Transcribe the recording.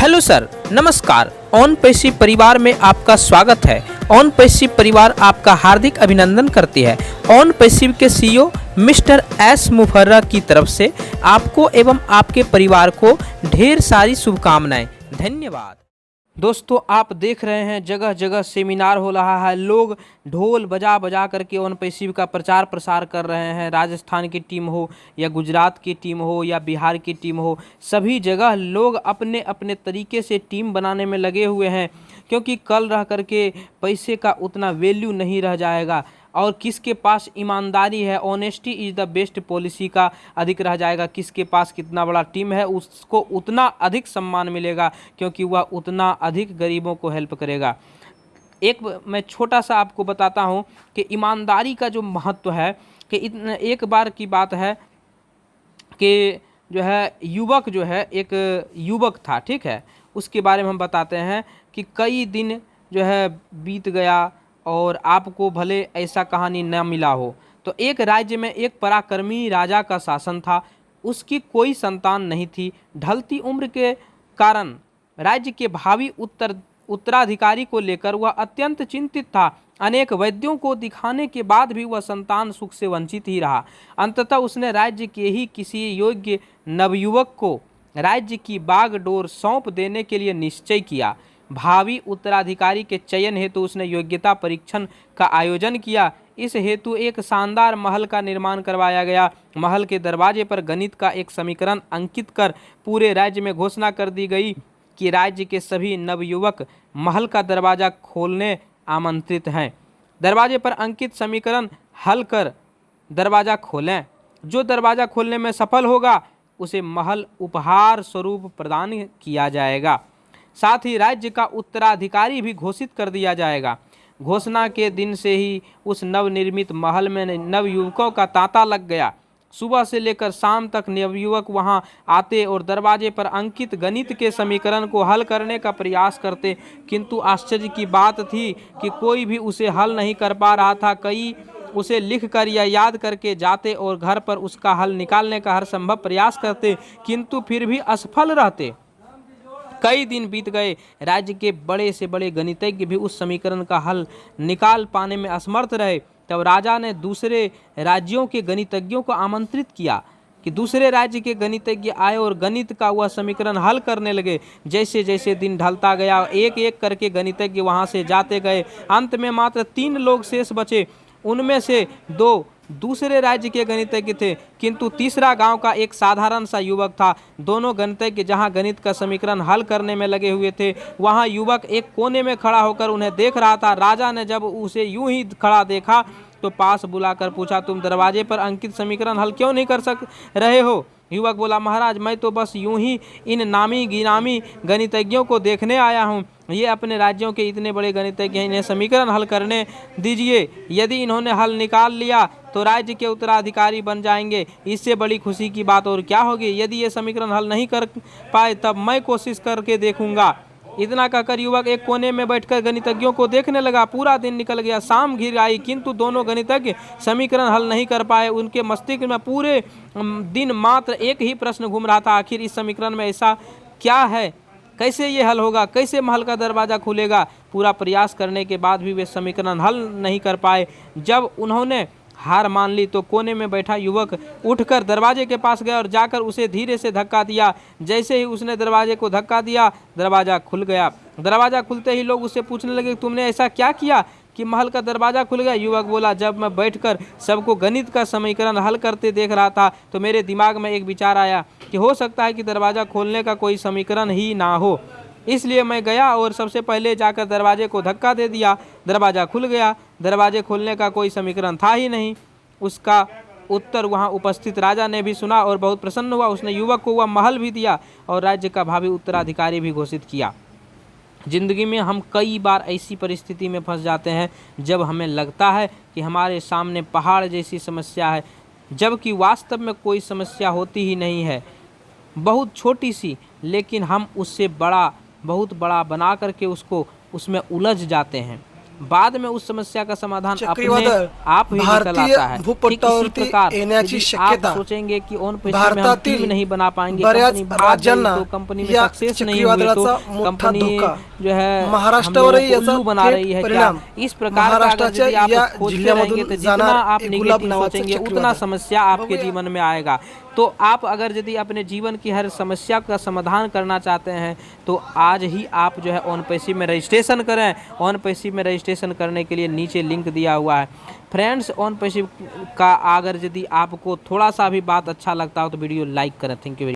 Hello sir, नमस्कार। On passive परिवार में आपका स्वागत है। ऑन पैसिव परिवार आपका हार्दिक अभिनंदन करती है। ऑन पैसिव के सीईओ मिस्टर एस मुफर्रा की तरफ से आपको एवं आपके परिवार को ढेर सारी शुभकामनाएं। धन्यवाद। दोस्तों, आप देख रहे हैं जगह जगह सेमिनार हो रहा है। लोग ढोल बजा बजा करके ऑन पैसिव का प्रचार प्रसार कर रहे हैं। राजस्थान की टीम हो या गुजरात की टीम हो या बिहार की टीम हो, सभी जगह लोग अपने अपने तरीके से टीम बनाने में लगे हुए हैं, क्योंकि कल रह करके पैसे का उतना वैल्यू नहीं रह जाएगा और किसके पास ईमानदारी है, honesty is the best policy का अधिक रह जाएगा। किसके पास कितना बड़ा टीम है उसको उतना अधिक सम्मान मिलेगा, क्योंकि वह उतना अधिक गरीबों को हेल्प करेगा। मैं छोटा सा आपको बताता हूँ कि ईमानदारी का जो महत्व है कि एक बार की बात है कि जो है एक युवक था, ठीक है। उसके बारे में हम बताते हैं कि कई दिन जो है बीत गया और आपको भले ऐसा कहानी न मिला हो, तो एक राज्य में एक पराक्रमी राजा का शासन था। उसकी कोई संतान नहीं थी। ढलती उम्र के कारण राज्य के भावी उत्तराधिकारी को लेकर वह अत्यंत चिंतित था। अनेक वैद्यों को दिखाने के बाद भी वह संतान सुख से वंचित ही रहा। अंततः उसने राज्य के ही किसी योग्य नवयुवक को राज्य की बागडोर सौंप देने के लिए निश्चय किया। भावी उत्तराधिकारी के चयन हेतु उसने योग्यता परीक्षण का आयोजन किया। इस हेतु एक शानदार महल का निर्माण करवाया गया। महल के दरवाजे पर गणित का एक समीकरण अंकित कर पूरे राज्य में घोषणा कर दी गई कि राज्य के सभी नवयुवक महल का दरवाजा खोलने आमंत्रित हैं। दरवाजे पर अंकित समीकरण हल कर दरवाजा खोलें। जो दरवाजा खोलने में सफल होगा उसे महल उपहार स्वरूप प्रदान किया जाएगा। साथ ही राज्य का उत्तराधिकारी भी घोषित कर दिया जाएगा। घोषणा के दिन से ही उस नवनिर्मित महल में नवयुवकों का तांता लग गया। सुबह से लेकर शाम तक नवयुवक वहां आते और दरवाजे पर अंकित गणित के समीकरण को हल करने का प्रयास करते, किंतु आश्चर्य की बात थी कि कोई भी उसे हल नहीं कर पा रहा था। कई उसे लिख कर या याद करके जाते और घर पर उसका हल निकालने का हर संभव प्रयास करते, किंतु फिर भी असफल रहते। कई दिन बीत गए। राज्य के बड़े से बड़े गणितज्ञ भी उस समीकरण का हल निकाल पाने में असमर्थ रहे। तब राजा ने दूसरे राज्यों के गणितज्ञों को आमंत्रित किया कि दूसरे राज्य के गणितज्ञ आए और गणित का वह समीकरण हल करने लगे। जैसे जैसे दिन ढलता गया, एक एक करके गणितज्ञ वहां से जाते गए। अंत में मात्र 3 लोग शेष बचे। उनमें से 2 दूसरे राज्य के गणितज्ञ थे, किंतु तीसरा गांव का एक साधारण सा युवक था। दोनों गणितज्ञ जहां गणित का समीकरण हल करने में लगे हुए थे, वहां युवक एक कोने में खड़ा होकर उन्हें देख रहा था। राजा ने जब उसे यूं ही खड़ा देखा तो पास बुलाकर पूछा, तुम दरवाजे पर अंकित समीकरण हल क्यों नहीं कर रहे हो? युवक बोला, महाराज, मैं तो बस यूं ही इन नामी गिनामी गणितज्ञों को देखने आया हूं। ये अपने राज्यों के इतने बड़े गणितज्ञ हैं, इन्हें समीकरण हल करने दीजिए। यदि इन्होंने हल निकाल लिया तो राज्य के उत्तराधिकारी बन जाएंगे। इससे बड़ी खुशी की बात और क्या होगी। यदि ये समीकरण हल नहीं कर पाए तब मैं कोशिश करके देखूंगा। इतना कहकर युवक एक कोने में बैठकर गणितज्ञों को देखने लगा। पूरा दिन निकल गया, शाम घिर आई, किंतु दोनों गणितज्ञ समीकरण हल नहीं कर पाए। उनके मस्तिष्क में पूरे दिन मात्र एक ही प्रश्न घूम रहा था, आखिर इस समीकरण में ऐसा क्या है, कैसे ये हल होगा, कैसे महल का दरवाजा खुलेगा। पूरा प्रयास करने के बाद भी वे समीकरण हल नहीं कर पाए। जब उन्होंने हार मान ली तो कोने में बैठा युवक उठकर दरवाजे के पास गया और जाकर उसे धीरे से धक्का दिया। जैसे ही उसने दरवाजे को धक्का दिया, दरवाजा खुल गया। दरवाजा खुलते ही लोग उससे पूछने लगे, तुमने ऐसा क्या किया कि महल का दरवाजा खुल गया? युवक बोला, जब मैं बैठकर सबको गणित का समीकरण हल करते देख रहा था तो मेरे दिमाग में एक विचार आया कि हो सकता है कि दरवाजा खोलने का कोई समीकरण ही ना हो। इसलिए मैं गया और सबसे पहले जाकर दरवाजे को धक्का दे दिया। दरवाज़ा खुल गया। दरवाजे खोलने का कोई समीकरण था ही नहीं। उसका उत्तर वहां उपस्थित राजा ने भी सुना और बहुत प्रसन्न हुआ। उसने युवक को वह महल भी दिया और राज्य का भावी उत्तराधिकारी भी घोषित किया। जिंदगी में हम कई बार ऐसी परिस्थिति में फंस जाते हैं जब हमें लगता है कि हमारे सामने पहाड़ जैसी समस्या है, जबकि वास्तव में कोई समस्या होती ही नहीं है, बहुत छोटी सी, लेकिन हम उससे बहुत बड़ा बना करके उसमें उलझ जाते हैं। बाद में उस समस्या का समाधान अपने चक्रीवादळ आप ही निकल भारतीय आता है। ठीक इसी भूपट्टावरती प्रकार येण्याची यदि शक्यता आप सोचेंगे कि ऑन पेशी में हम भारतातील टीम नहीं बना पाएंगे, बऱ्याच कंपनी भाग गई राज्यांना तो कंपनी में या सक्सेस नहीं हुए तो चक्रीवादळाचा मोठा कंपनी धोका जो है हम महाराष्ट्रावरही लोगों को याचा उल्लू बना थेट रही है क्या? परिणाम इस प्रकार का अगर यदि आप या खोजते जिल्ह्यामधून रहेंगे तो जितना जाणार आप एक गुलाब निगेटिव नावाचं सोचेंगे उतना चक्रीवादळ। समस्या आपके जीवन में आएगा। तो आप अगर यदि अपने जीवन की हर समस्या का समाधान करना चाहते हैं तो आज ही आप जो है ऑन पेशी में रजिस्ट्रेशन करें। ऑन पेशी में रजिस्ट्रेशन करने के लिए नीचे लिंक दिया हुआ है। फ्रेंड्स, ऑन पेशी का अगर यदि आपको थोड़ा सा भी बात अच्छा लगता हो तो वीडियो लाइक करें। Thank you.